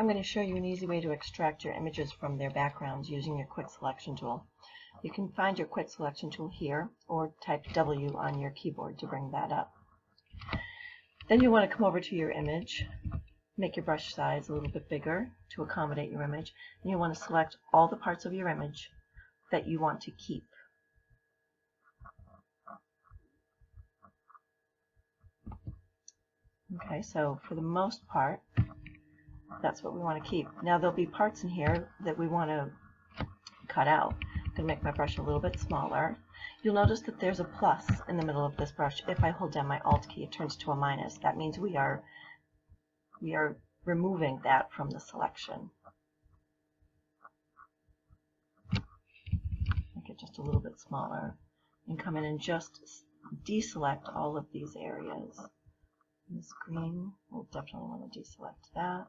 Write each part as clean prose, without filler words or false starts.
I'm going to show you an easy way to extract your images from their backgrounds using your Quick Selection tool. You can find your Quick Selection tool here, or type W on your keyboard to bring that up. Then you want to come over to your image, make your brush size a little bit bigger to accommodate your image, and you want to select all the parts of your image that you want to keep. Okay, so for the most part, that's what we want to keep. Now there'll be parts in here that we want to cut out. I'm going to make my brush a little bit smaller. You'll notice that there's a plus in the middle of this brush. If I hold down my Alt key, it turns to a minus. That means we are removing that from the selection. Make it just a little bit smaller and come in and just deselect all of these areas. This green, we'll definitely want to deselect that.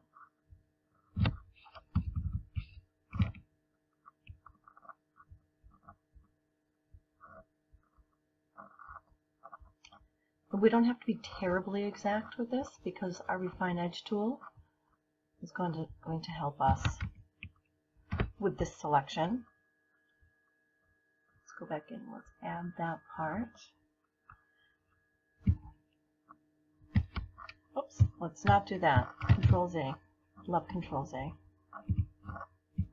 But we don't have to be terribly exact with this because our Refine Edge tool is going to help us with this selection. Let's go back in, let's add that part. Oops, let's not do that. Control Z. Love Control Z.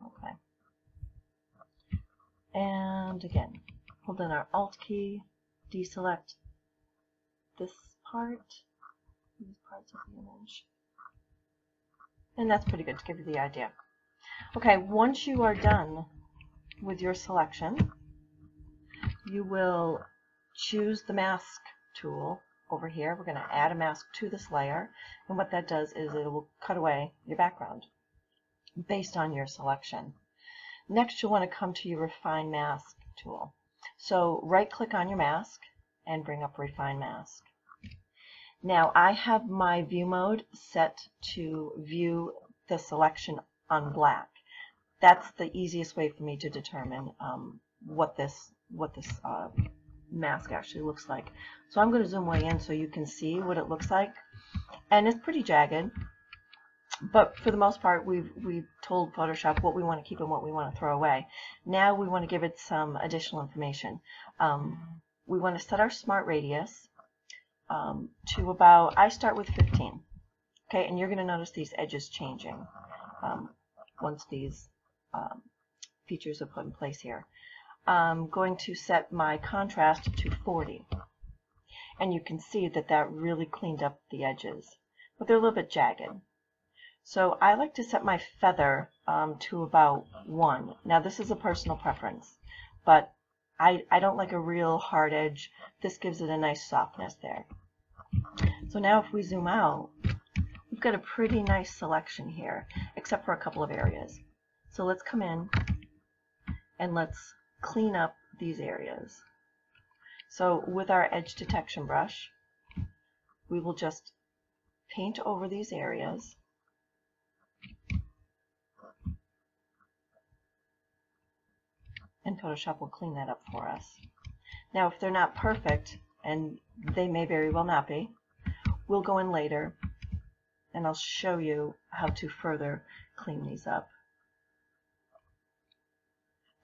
Okay. And again, hold in our Alt key, deselect this part, these parts of the image. And that's pretty good to give you the idea. Okay, once you are done with your selection, you will choose the mask tool over here. We're going to add a mask to this layer, and what that does is it will cut away your background based on your selection. Next, you'll want to come to your Refine Mask tool. So right-click on your mask and bring up Refine Mask. Now I have my view mode set to view the selection on black. That's the easiest way for me to determine what this mask actually looks like. So I'm going to zoom way in so you can see what it looks like, and it's pretty jagged, but for the most part we've told Photoshop what we want to keep and what we want to throw away. Now we want to give it some additional information. We want to set our smart radius to about, I start with 15. Okay, and you're going to notice these edges changing once these features are put in place here. I'm going to set my contrast to 40, and you can see that that really cleaned up the edges, but they're a little bit jagged. So I like to set my feather to about 1. Now this is a personal preference, but I don't like a real hard edge. This gives it a nice softness there. So now if we zoom out, we've got a pretty nice selection here, except for a couple of areas. So let's come in and let's clean up these areas. So with our edge detection brush, we will just paint over these areas. And Photoshop will clean that up for us. Now if they're not perfect, and they may very well not be, we'll go in later and I'll show you how to further clean these up.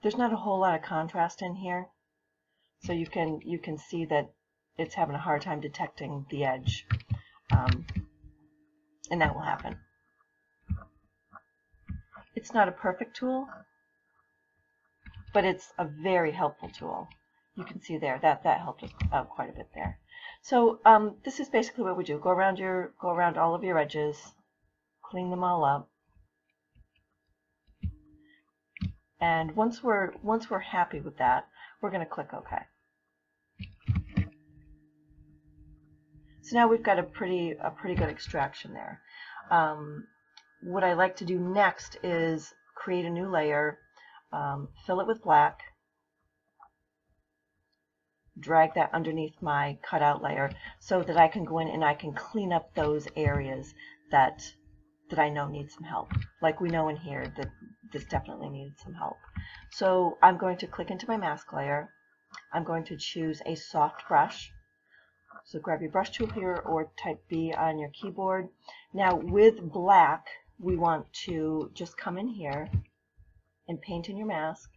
There's not a whole lot of contrast in here, so you can see that it's having a hard time detecting the edge, and that will happen. It's not a perfect tool, but it's a very helpful tool. You can see there that helped us out quite a bit there. So this is basically what we do. Go around all of your edges, clean them all up. And once we're happy with that, we're going to click OK. So now we've got a pretty good extraction there. What I like to do next is create a new layer, fill it with black, drag that underneath my cutout layer so that I can go in and I can clean up those areas that I know need some help. Like we know in here that this definitely needed some help. So I'm going to click into my mask layer. I'm going to choose a soft brush. So grab your brush tool here or type B on your keyboard. Now with black, we want to just come in here and paint in your mask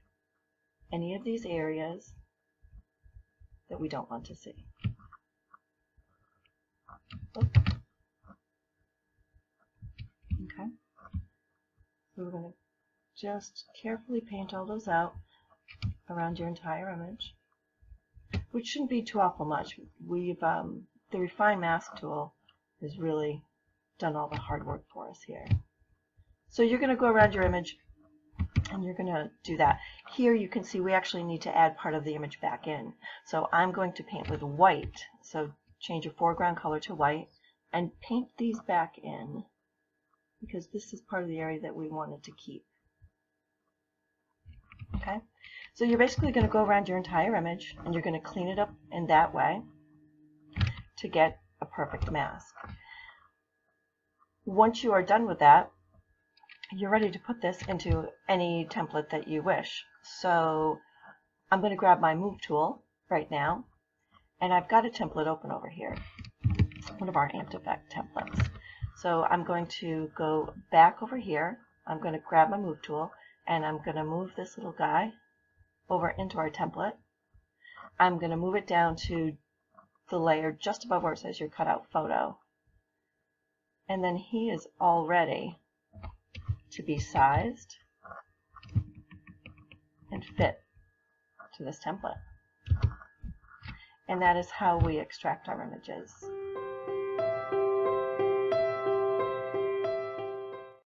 any of these areas that we don't want to see. Oops. Okay. So we're going to just carefully paint all those out around your entire image, which shouldn't be too awful much. We've the Refine Mask tool has really done all the hard work for us here. So you're going to go around your image and you're going to do that. Here you can see we actually need to add part of the image back in. So I'm going to paint with white. So change your foreground color to white and paint these back in, because this is part of the area that we wanted to keep. Okay, so you're basically going to go around your entire image and you're going to clean it up in that way to get a perfect mask. Once you are done with that, you're ready to put this into any template that you wish. So I'm going to grab my Move tool right now, and I've got a template open over here, one of our Amped Effect templates. So I'm going to go back over here, I'm going to grab my Move tool, and I'm going to move this little guy over into our template. I'm going to move it down to the layer just above where it says your cutout photo. And then he is all ready to be sized and fit to this template. And that is how we extract our images.